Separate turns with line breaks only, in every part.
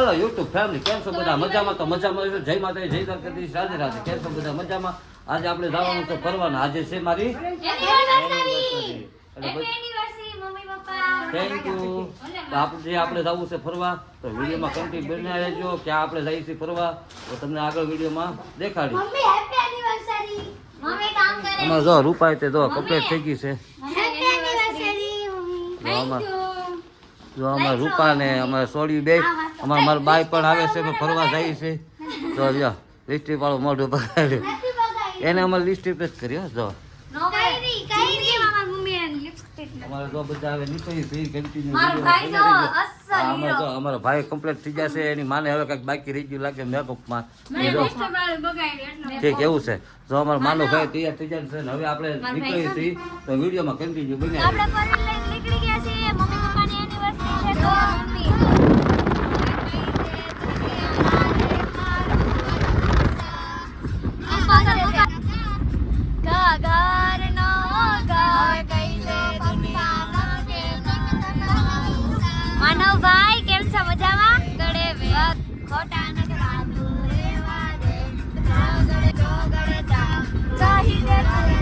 Hello YouTube family, કેમ છો બધા? મજામાં? તો મજામાં છો. જય માતા, જય દ્વારકાધીશ, રાધે રાધે. કેમ છો બધા? મજામાં. આજે આપણે જવાનું છે ફરવાનું. આજે છે મારી એનિવર્સરી. Thank you. આપણે જવું છે ફરવા, તો વિડીયોમાં કન્ટિન્યુ બન્યા રહેજો. ક્યાં આપણે જઈએ છીએ ફરવા, તો તમને આગળ વિડીયોમાં દેખાડી. અમારે જો રૂપાય તે જો કમ્પ્લીટ થઈ ગઈ છે. જો અમારે રૂપા ને અમારે સોડી બે અમારે મારા બાઈ પણ આવે છે, અમે ફરવા જઈએ છે. જો લ્યો લિસ્ટિક વાળું મોઢું બગાડ્યું, એને અમારે લિસ્ટિક જ કર્યો. જો અમારે જો બધા હવે નીકળી કન્ટિન્યુ. અમારો ભાઈ કમ્પ્લીટ થઈ જશે. એની માને હવે કઈક બાકી રહી ગયું લાગે મેકઅપમાં. ઠીક એવું છે. જો અમારો માનો ભાઈ તૈયાર થઈ જાય છે. હવે આપણે નીકળી છીએ તો વિડીયોમાં કન્ટિન્યુ બન્યા.
માનવભાઈ કેમ છો? મજામાં? ગળે ખોટા નખરા દૂર રેવા દે ગળે ચોગડે જા ચાહીને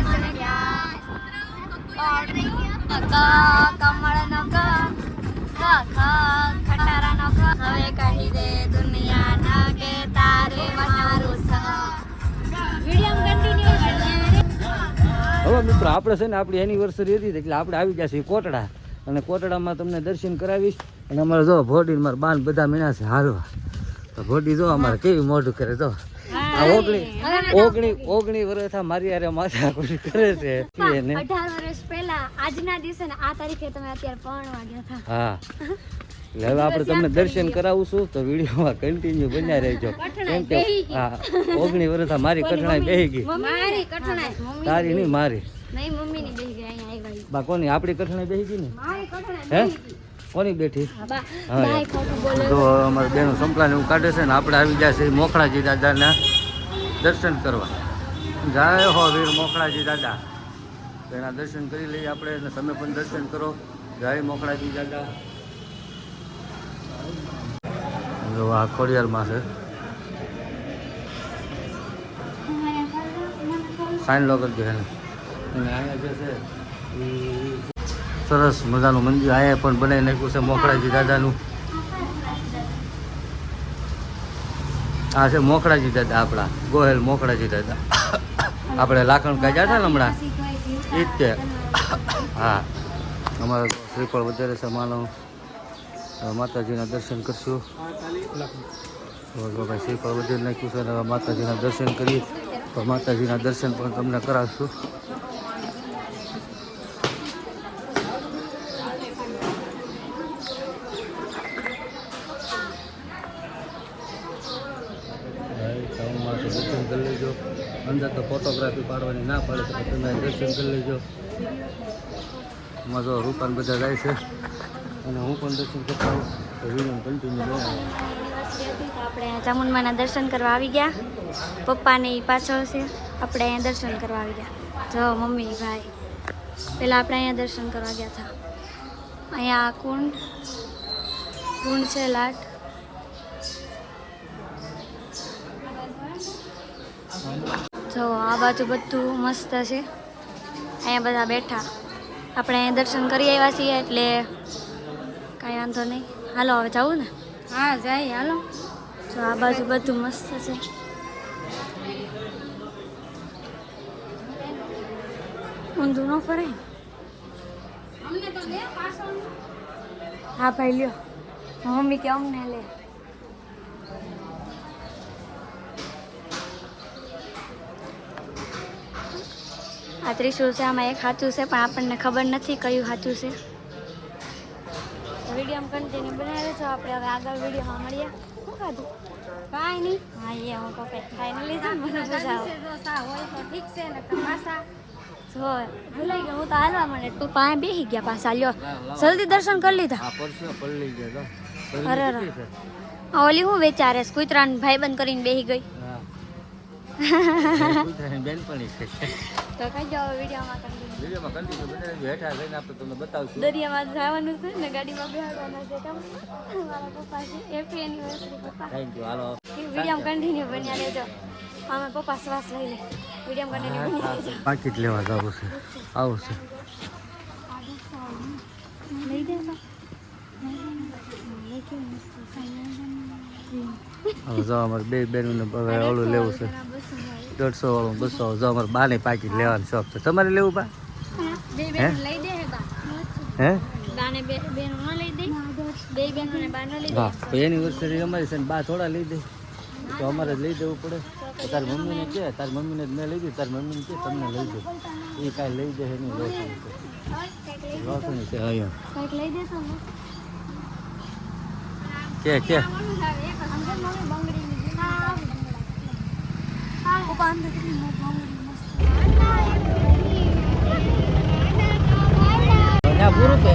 મને ક્યાં કમળ નો ખટારા નો હવે કહી દે દુનિયા ના કે તારે મારું વિડીયો કન્ટિન્યુ
હવે મિત્રો આપણે છે ને આપણી એનિવર્સરી હતી એટલે આપણે આવી ગયા છીએ કોટડા, અને કોટડામાં તમને દર્શન કરાવીશ. અને અમારે જો ભોડી મારા બાન બધા મીણા છે હારવા. તો ભોડી જો અમારે કેવી મોઢું કરે. જો આ ઓગણી વર્ષ મારી યારે માથા કુડી કરે છે.
18 વર્ષ પહેલા આજના દિવસે ને આ તારીખે તમે અત્યારે પરણવા ગયા હતા.
હા, એટલે હવે આપણે તમને દર્શન કરાવશું તો વિડીયોમાં કન્ટિન્યુ બન્યા રહેજો. કેમ કે હા 19 વર્ષ મારી કઠણાઈ બેહી ગઈ.
મારી કઠણાઈ
તારી નહીં મારી.
નહીં મમ્મીની બેહી ગઈ. અહીંયા આવી
બા કોની આપણી કઠણાઈ બેહી ગઈ ને?
મારી કઠણાઈ
હે કોની બેઠી?
બાય ખોટું બોલે
તો અમારે બેનું સંપલાને એવું કાઢે છે ને આપણે આવી ગયા છે મોખણાજી દાદાના દર્શન કરવા. જય હો વીર મોખણાજી દાદા. તો એના દર્શન કરી લઈએ આપણે, અને તમે પણ દર્શન કરો. જય મોખણાજી દાદા. જો આ ખોડિયારમાં છે. સાઈન લોગર છે અને અહીંયા જે છે એ સરસ મજાનું મંદિર અહીંયા પણ બનાવી નાખ્યું છે મોખણાજી દાદાનું. આ છે મોખણાજી દાદા, આપણા ગોહેલ મોખણાજી દાદા. આપણે લાખણ કાઢ્યા હતા ને હમણાં એ જ તે. હા, અમારે શ્રીફળ વધારે છે માનવ. માતાજીના દર્શન કરશું. ભાઈ શ્રીફળ વધારે નાખ્યું છે અને હવે માતાજીના દર્શન કરી તો માતાજીના દર્શન પણ તમને કરાવશું. દર્શન કરી લેજો. અંદર તો ફોટોગ્રાફી પાડવાની ના પાડે તો તમે દર્શન કરી લેજો. એમાં જો રૂપાન બધા જાય છે અને હું પણ દર્શન કરતા હોઉં તો વિડીયો કન્ટિન્યુ બનાવું.
આપણે ચામુંડમાના દર્શન કરવા આવી ગયા. પપ્પાને ઈ પાછળ છે, આપણે અહીંયા દર્શન કરવા આવી ગયા. જો મમ્મી ભાઈ પહેલાં આપણે અહીંયા દર્શન કરવા ગયા હતા. અહીંયા કુંડ છે લાટ. જો આ બાજુ બધું મસ્ત છે. અહીંયા બધા બેઠા. આપણે અહીંયા દર્શન કરી આવ્યા છીએ એટલે કાંઈ વાંધો નહીં. હાલો હવે જવું ને? હા જાય હાલો. જો આ બાજુ બધું મસ્ત છે. ઊંધું ન ફરે. હા ભાઈ લ્યો. મમ્મી કે અમને લે. આ ત્રિશુલ છે, આમાં એક સાચું છે પણ આપણને ખબર નથી કયું સાચું છે. વિડીયો કન્ટિન્યુ બનાવે છો. આપણે હવે આગળ વિડીયોમાં મળીએ. શું ખાધું? કાંઈ નહીં. હા એ હું પપ્પા ખાઈને લીધા ને મને મજા આવે. હોય તો ઠીક છે ને પાછા જો ભૂલાઈ ગયો. હું તો હાલવા મને પપ્પા અહીંયા બેસી ગયા પાછા. લ્યો જલ્દી દર્શન કરી લીધા. અરે ઓલી હું વેચારે કૂતરાને ભાઈબંધ કરીને બેસી ગઈ.
બેનપણી છે.
તો કઈ જાવ વિડીયોમાં કન્ટિન્યુ.
વિડીયોમાં કન્ટિન્યુ બને રહેજો. હેઠા જઈને આપણે તમને બતાવશું.
દરિયામાં જવાનું છે ને ગાડીમાં બેસવાનું છે કામ મારા પપ્પા છે હેપી એનિવર્સરી પપ્પા.
Thank you. હાલો
વિડીયોમાં કન્ટિન્યુ બન્યા રહેજો. અમે પપ્પા શ્વાસ લઈ લે વિડીયોમાં કન્ટિન્યુ બન્યા રહેજો.
પાકીટ લેવા જવું છે. આવું છે.
લઈ દે બા.
હવે જો અમારે બે બેનને હવે ઓલું લેવું છે 150 વાળું 200. જો અમારે બાને પાકીટ લેવાનો શોખ છે. તમારે લેવું બા?
બે બેન લઈ દે હે બા.
હે
બાને બે બેન ન લઈ દે. બે બેનોને બા ન લઈ દે.
હા તો એનિવર્સરી અમારી છે ને બા થોડા લઈ દે તો અમારે જ લઈ દેવું પડે. તો તારી મમ્મીને કહે, તારી મમ્મીને જ મેં લઈ દીધું, તારી મમ્મીને કહે તમને લઈ દે. એ કાંઈ લઈ દે એની રોશની છે અહીંયા.
કંઈક લઈ દે તો ને.
કે
એક અંદર મમ્મી બંગડીની દીધી. હા પપ્પા અંદર કેટલી બંગડી મસ્ત.
ત્યાં પૂરું કે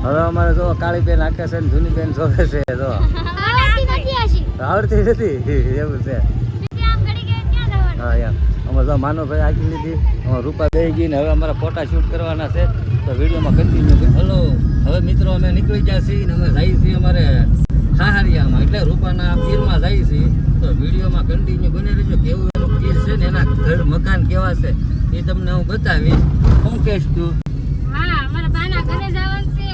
હવે અમારે જો કાળી બેન આખે છે ને જૂની બેન જોવે છે. જો આવડતી નથી એવું છે. હા યાર અમારે જો માનવભાઈ આખી લીધી. અમારે રૂપા બે ગઈ ને હવે અમારા ફોટા શૂટ કરવાના છે તો વિડીયોમાં કન્ટિન્યુ. હલો હવે મિત્રો અમે નીકળી ગયા છીએ ને અમે જઈએ છીએ અમારે હાહરિયામાં એટલે રૂપાના પીરમાં જઈએ છીએ તો વિડીયોમાં કન્ટિન્યુ બની રહેજો. કેવું એનું પીર છે ને એના ઘર મકાન કેવા છે એ તમને હું બતાવીશ. શું કહેશ તું?
હા મારા બાના ઘરે જવાનું છે.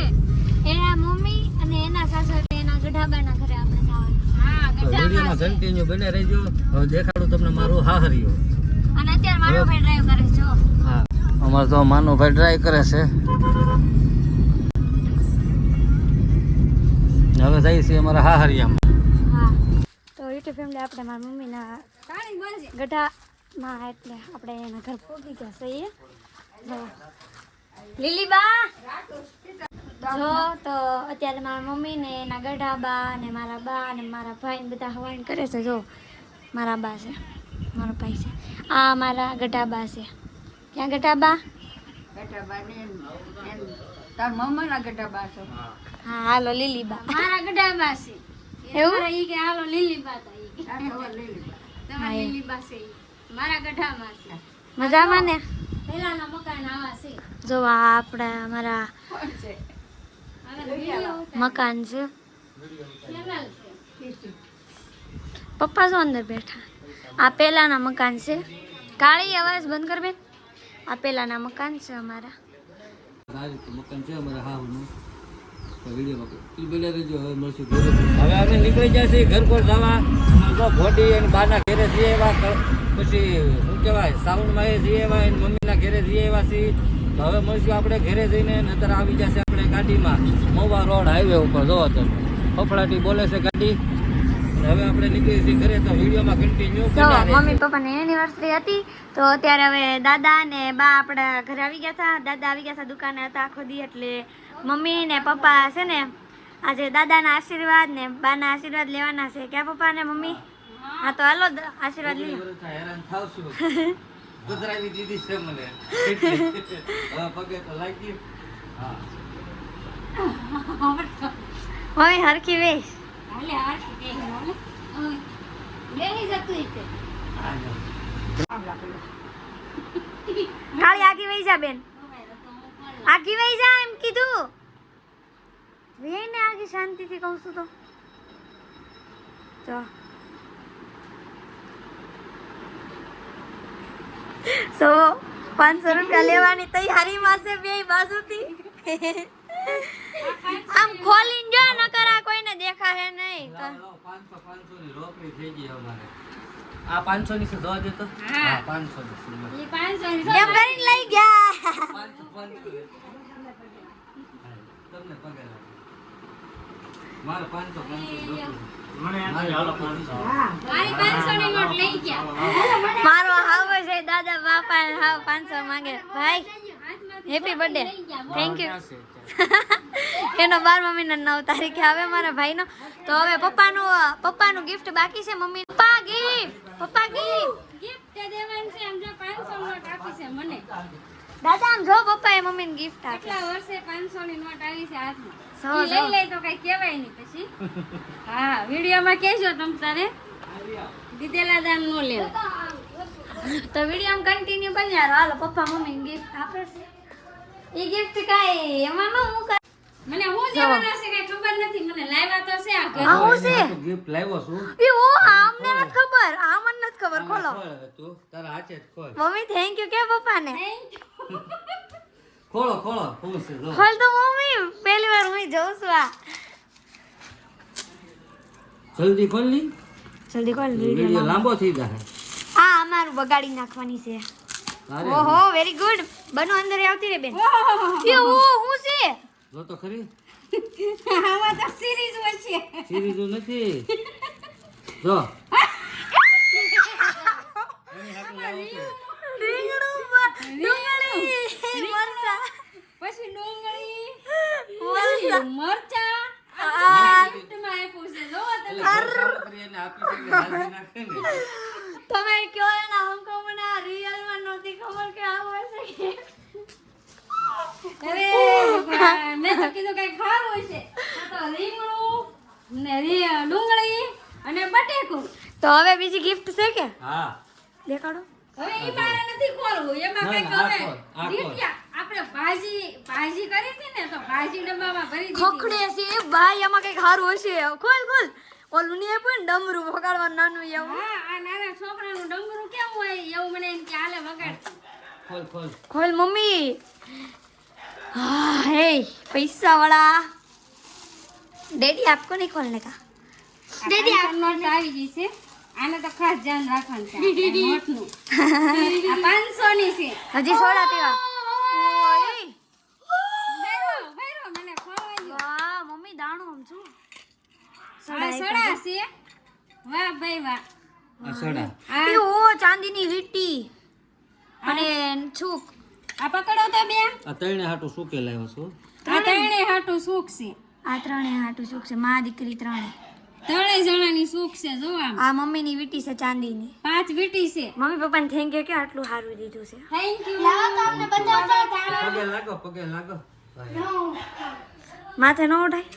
એના મમ્મી અને એના સાસરે એના ગઢાબાના ઘરે આપણે જવાનું. હા
તો વિડીયોમાં કન્ટિન્યુ બને રહેજો. હવે દેખાડું તમને મારું હાહરિયો.
અને અત્યારે મારો ભાઈ ડ્રાઈવ કરે છે જો.
હા અમારે તો માનવભાઈ ડ્રાઈવ કરે છે. હવે જઈએ છીએ અમારા હાહરિયામાં.
હા તો યુટ્યુબ ફેમિલી આપણે મારા મમ્મીના ગઢામાં એટલે આપણે એના ઘર પહોંચી ગયા છીએ. જો લીલીબા જો તો અત્યારે મારા મમ્મી ને એના ગઢાબા ને મારા બા અને મારા ભાઈ બધા હવાન કરે છે. જો મારા બા છે, મારો ભાઈ છે, આ મારા ગઢાબા છે. ક્યાં ગઢાબા?
તાર મમ્માના ગઢાબા છો.
હા હાલો લીલીબા મારા ગઢાબા છે. એવું ઈ કે હાલો લીલીબા તો ઈ કે તમારા લીલીબા છે મારા ગઢામાં છે. મજામાં ને? પહેલાના મકાન આવા છે. જો આ આપણા અમારા મકાન છે. પપ્પા જો અંદર બેઠા. આ પહેલાના મકાન છે. કાળી અવાજ બંધ કર બેન. આ પહેલાના મકાન છે અમારા.
મકાન છે અમારા હાહુનું. હવે અમે નીકળી જાય છે ઘર પર જવા. ભોડી અને બાના ઘેરે જઈએ એવા પછી શું કહેવાય સાઉન્ડમાં એ જઈએ એવા એની મમ્મીના ઘેરે જઈએ એવા છીએ. તો હવે મળશું આપણે ઘેરે જઈને નતર આવી જશે આપણે ગાડીમાં મોવા રોડ હાઈવે ઉપર. જોવો તમે ફફડાટી બોલે છે ગાડી. હવે આપણે નીકળી છીએ ઘરે તો વિડીયોમાં કન્ટિન્યુ.
તો મમ્મી પપ્પાની એનિવર્સરી હતી તો અત્યારે હવે દાદા ને બા આપણા ઘરે આવી ગયા હતા. દાદા આવી ગયા હતા દુકાને હતા આખો દી એટલે મમ્મી ને પપ્પા છે ને આજે દાદાના આશીર્વાદ ને બાના આશીર્વાદ લેવાના છે. ક્યાં પપ્પા ને મમ્મી? હા તો હાલો આશીર્વાદ લઈ લો.
હેરાન થાવ છું ગુજરાતી દીદી છે મને હવે પગે તો લાગી. હા
મમ્મી હરખી વેશ કાળી આગી વહી જા બેન. આગી વહી જા એમ કીધું. વેને આગી શાંતિથી કહું છું તો જો 500 રૂપિયા લેવાની તૈયારીમાં છે બે બાજુથી. આમ ખોલીને જો ન કરા કોઈને દેખાય નહીં.
500 ની રોકડી થઈ ગઈ અમારે. આ 500 ની છે જોવા દે તો. હા 500 ની.
500 એમ કરીને લઈ ગયા.
500 તમને પગે લાગે. મારે 500
મારી 500 ની નોટ લઈ ગયા. મારો હાવ છે દાદા બાપા હાવ 500 માંગે. ભાઈ હેપી બર્થડે. Thank you. એનો 12 મહિના 9 તારીખે આવે મારા ભાઈનો. તો હવે પપ્પાનું ગિફ્ટ બાકી છે. મમ્મી પપ્પા ગિફ્ટ દેવાનું છે. આમ જો 500 નોટ આપી છે મને. દાદા આમ જો પપ્પાએ મમ્મીને ગિફ્ટ આપી. કેટલા વર્ષે 500 ની નોટ આવી છે હાથમાં. ઈ લઈ તો કઈ કહેવાય નહીં પછી. હા વિડિયોમાં કહેજો તમ તારે દીધેલા દાન નો લેવ. તો વિડિયોમાં કન્ટિન્યુ બન્યા હાલો. પપ્પા મમ્મીને ગિફ્ટ આપે છે. ઈ ગિફ્ટ કાઈ એમાં નો મુકા. મને હું દેવાના છે કઈ ખબર નથી. મને લાવ્યા તો છે આ ઘરે. આ હું છે
ગિફ્ટ લાવ્યો છું.
ઈ ઓ આમને નથી ખબર. આ મને નથી ખબર. ખોલો
તું તારા હાથે જ ખોલ.
મમ્મી થેન્ક યુ કે પપ્પાને.
ખોલો શું છે જો.
ખોલ તો મમ્મી પહેલી વાર હું જોઉં છું આ.
જલ્દી ખોલ ની.
જલ્દી ખોલ.
વિડિયો લાંબો થઈ જાય.
આ અમારું બગાડી નાખવાની છે. ઓહો વેરી ગુડ. બનો અંદર આવતી રે બેન. એ ઓ હું છે
જો તો ખરી.
આમાં તો સિરીઝ હોય છે.
સિરીઝ નથી જો.
પછી ડુંગળી
મરચા
ગિફ્ટમાં આપ્યું છે. જો તમે કયો એના હમકો મને આ રિયલમાં નહોતી ખબર કે આવું હશે કે.
અરે ભગવાન, મેં તો કીધું કઈ ખાવું હશે. આ તો રીંગણું ને ડુંગળી અને બટેકું.
તો હવે બીજી ગિફ્ટ છે કે
હા
દેખાડો.
હવે ઈ મારે નથી ખોલવું. એમાં
ના,
કઈ
ના, આ
ગમે
ખોલ, આ ખોલ.
દીપિયા, આપણે ભાજી કરી હતી ને તો ભાજી ડબ્બામાં ભરી દીધી.
ખોખડે છે ભાઈ એમાં કઈક સારું હશે. ખોલ ઓલું નહીં આપ્યું ને ડમરું વગાડવા નાનું એવું.
હા આ નાના છોકરાનું ડમરું કેવું હોય એવું મને એમ કે હાલે વગાડ.
ખોલ મમ્મી. હા હે પૈસા વાળા ડેડી આપકો નહીં ખોલને કા.
ડેડી આ નોટ આવી ગઈ છે. આને તો ખાસ ધ્યાન રાખવાનું છે આ નોટનું. આ 500 ની છે.
હજી સોડા પીવા. ઓય
ભૈરો મને ખોલવા દો.
વાહ મમ્મી દાણો આમ છું.
આ સડા છે. વાહ ભાઈ વાહ.
આ સડા.
આ
ઓ ચાંદીની વીટી અને છૂક.
આ પકડો તો બે.
આ ત્રણે હાટું શું કે લાવ્યો છો.
આ ત્રણે હાટું સુખ છે.
આ ત્રણે હાટું છૂક છે. માં દીકરી ત્રણે.
ત્રણે જણાની સુખ છે. જો આમ
આ મમ્મીની વીટી છે ચાંદીની.
5 વીટી છે.
મમ્મી પપ્પાને થેન્ક યુ કે આટલું સારું દીધું છે.
Thank you. લાવો તો અમને બતાવો.
પગે લાગો
માથે ન ઉઠાય.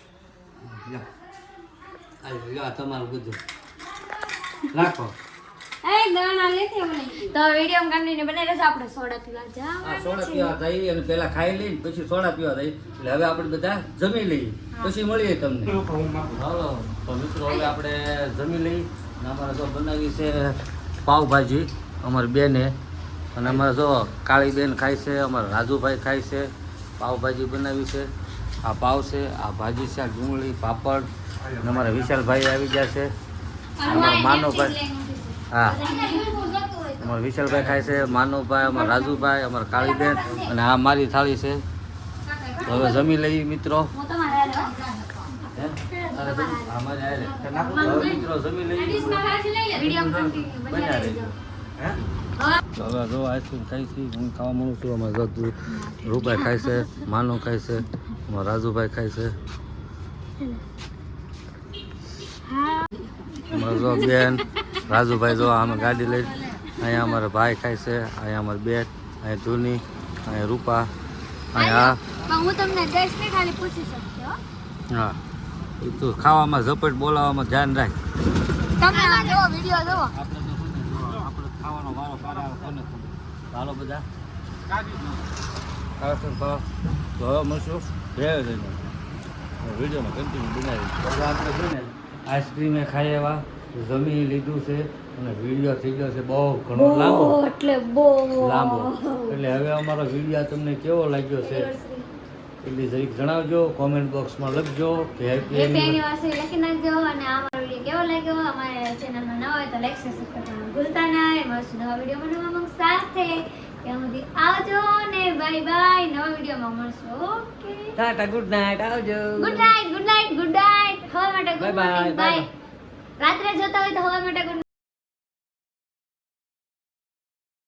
આ તમારું બધું રાખો.
એ દાણા લેતી મને.
તો વિડીયો કન્ટિન્યુ બનાવી રહેજો. આપણે સોડા પીવા
આ
જાવ.
સોડા પીવા જઈએ અને પેલા ખાઈ લઈને પછી સોડા પીવા જઈએ. એટલે હવે આપણે બધા જમી લઈએ પછી મળીએ તમને. હાલો તો મિત્રો હવે આપણે જમી લઈ. અને અમારે જો બનાવી છે પાવભાજી અમારી બેને. અને અમારે જો કાળી બેન ખાય છે, અમારા રાજુભાઈ ખાય છે. પાવભાજી બનાવી છે. આ પાવ છે, આ ભાજી છે, આ ડુંગળી પાપડ. અને અમારા વિશાલભાઈ આવી ગયા છે. અમારા માનવભાઈ હા અમારા વિશાલભાઈ ખાય છે, માનવભાઈ, અમારા રાજુભાઈ, અમારા કાળીબેન અને આ મારી થાળી છે. તો હવે જમી લઈએ મિત્રો.
હું તમારે
હે? અમારે હારે. હવે મિત્રો જમી લઈએ.
વિડીયો કન્ટિન્યુ
બન્યા રહેજો. હે? તો હવે જો આઈસ્ક્રીમ ખાઈ છે. હું ખાવા મળું છું. અમારે જો રૂભાઈ ખાય છે, માનવ ખાય છે, અમારા રાજુભાઈ ખાય છે. અમારા જો બેન રાજુભાઈ જો અમે ગાડી લઈ. અહીંયા અમારા ભાઈ ખાય છે, અહીંયા અમારી બેન, અહીંયા ધૂની, અહીંયા રૂપા, અહીંયા
હું તમને 10 મિનિટ ખાલી પૂછી શકતો.
હા એ તો ખાવામાં ઝપટ બોલાવવામાં ધ્યાન રાખ.
તમે આ જો વિડીયો જો.
આપણે તો શું ને જો આપણે ખાવાનો વારો પાર આવે કોને ખબર. હાલો બધા ખાસ ખાઓ. તો હવે મળશું રહેવા જઈને વિડીયોમાં કન્ટિન્યુ બનાવી. આપણે છે ને આઈસ્ક્રીમે ખાઈ એવા જમી લીધું છે અને વિડીયો થઈ ગયો છે બહુ ઘણો લાંબો
એટલે બહુ
લાંબો. એટલે હવે અમારો વિડીયો તમને કેવો લાગ્યો છે એટલે જરીક જણાવજો, કોમેન્ટ બોક્સમાં લખજો કે હેપી
એનિવર્સરી લખી નાખજો. અને આ અમારો વિડીયો કેવો લાગ્યો, અમારા ચેનલમાં નવા હોય તો લાઈક સબસ્ક્રાઇબ કરવાનું ભૂલતા નહીં. મળશું નવા વિડીયો બનાવવા સાથે. ત્યાં સુધી આવજો ને બાય બાય. નવા વિડીયોમાં મળશું. ઓકે,
ટાટા, ગુડ નાઇટ, આવજો.
Good night, good night, good night. હવા માટે good
Bye bye,
morning,
bye
bye. રાત્રે જોતા હોય તો હવા માટે ગુડ